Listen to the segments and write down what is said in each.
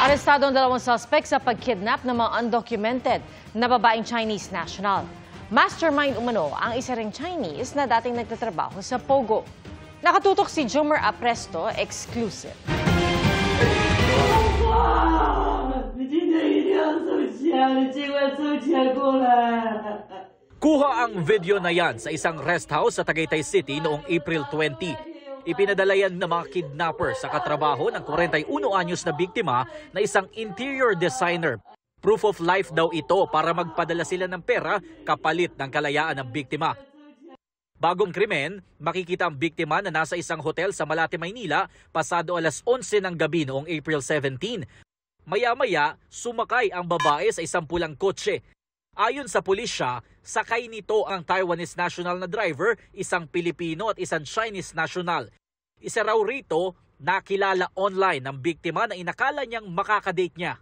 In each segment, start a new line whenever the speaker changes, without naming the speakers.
Arestado ang dalawang suspect sa pagkidnap ng mga undocumented na babaeng Chinese national. Mastermind umano ang isa ring Chinese na dating nagtatrabaho sa Pogo. Nakatutok si Jomer Apresto, exclusive.
Kuha ang video na yan sa isang rest house sa Tagaytay City noong April 20. Ipinadala yan ng mga kidnapper sa katrabaho ng 41 anyos na biktima na isang interior designer. Proof of life daw ito para magpadala sila ng pera kapalit ng kalayaan ng biktima. Bagong krimen, makikita ang biktima na nasa isang hotel sa Malate, Maynila pasado alas 11 ng gabi noong April 17. Maya-maya, sumakay ang babae sa isang pulang kotse. Ayon sa pulisya, sakay nito ang Taiwanese national na driver, isang Pilipino at isang Chinese national. Isa raw rito, nakilala online ng biktima na inakala niyang makakadate niya.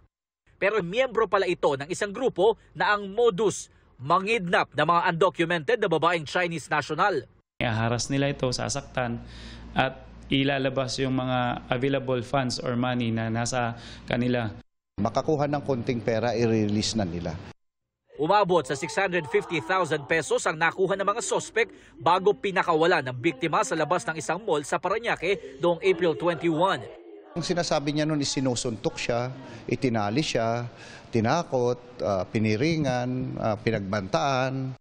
Pero miyembro pala ito ng isang grupo na ang modus, mangidnap ng mga undocumented na babaeng Chinese national.
Haras nila ito, sasaktan at ilalabas yung mga available funds or money na nasa kanila.
Makakuha ng konting pera, i-release na nila.
Umabot sa 650,000 pesos ang nakuha ng mga sospek bago pinakawala ng biktima sa labas ng isang mall sa Parañaque noong April 21.
Ang sinasabi niya noon is sinusuntok siya, itinali siya, tinakot, piniringan, pinagbantaan.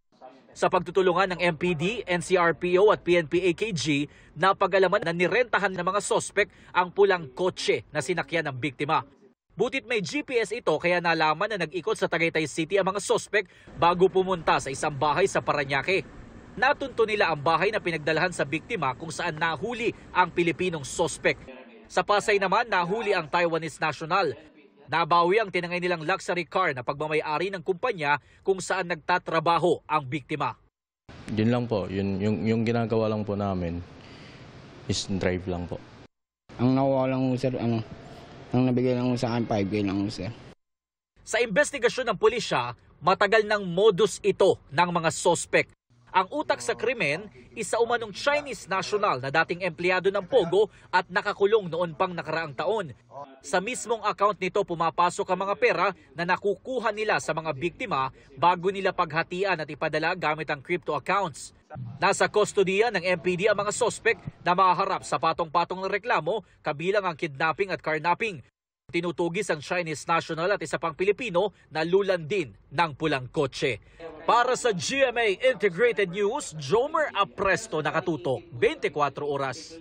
Sa pagtutulungan ng MPD, NCRPO at PNP-AKG, napag-alaman na nirentahan ng mga sospek ang pulang kotse na sinakyan ng biktima. Butit may GPS ito kaya nalaman na nag-ikot sa Tagaytay City ang mga sospek bago pumunta sa isang bahay sa Parañaque. Natunto nila ang bahay na pinagdalhan sa biktima kung saan nahuli ang Pilipinong sospek. Sa Pasay naman, nahuli ang Taiwanese national. Nabawi ang tinangay nilang luxury car na pagmamay-ari ng kumpanya kung saan nagtatrabaho ang biktima.
Yun lang po, yung ginagawa lang po namin is drive lang po.
Ang nakuha lang mo sir, ang nabigay lang mo sa akin, 5K lang mo sir.
Sa investigasyon ng pulisya, matagal ng modus ito ng mga sospek. Ang utak sa krimen, isa umanong Chinese national na dating empleyado ng Pogo at nakakulong noon pang nakaraang taon. Sa mismong account nito pumapasok ang mga pera na nakukuha nila sa mga biktima bago nila paghatian at ipadala gamit ang crypto accounts. Nasa kustodiya ng MPD ang mga sospek na maharap sa patong-patong ng reklamo kabilang ang kidnapping at carnapping. Tinutugis ang Chinese national at isa pang Pilipino na lulandin ng pulang kotse. Para sa GMA Integrated News, Jomer Apresto, nakatutok 24 oras.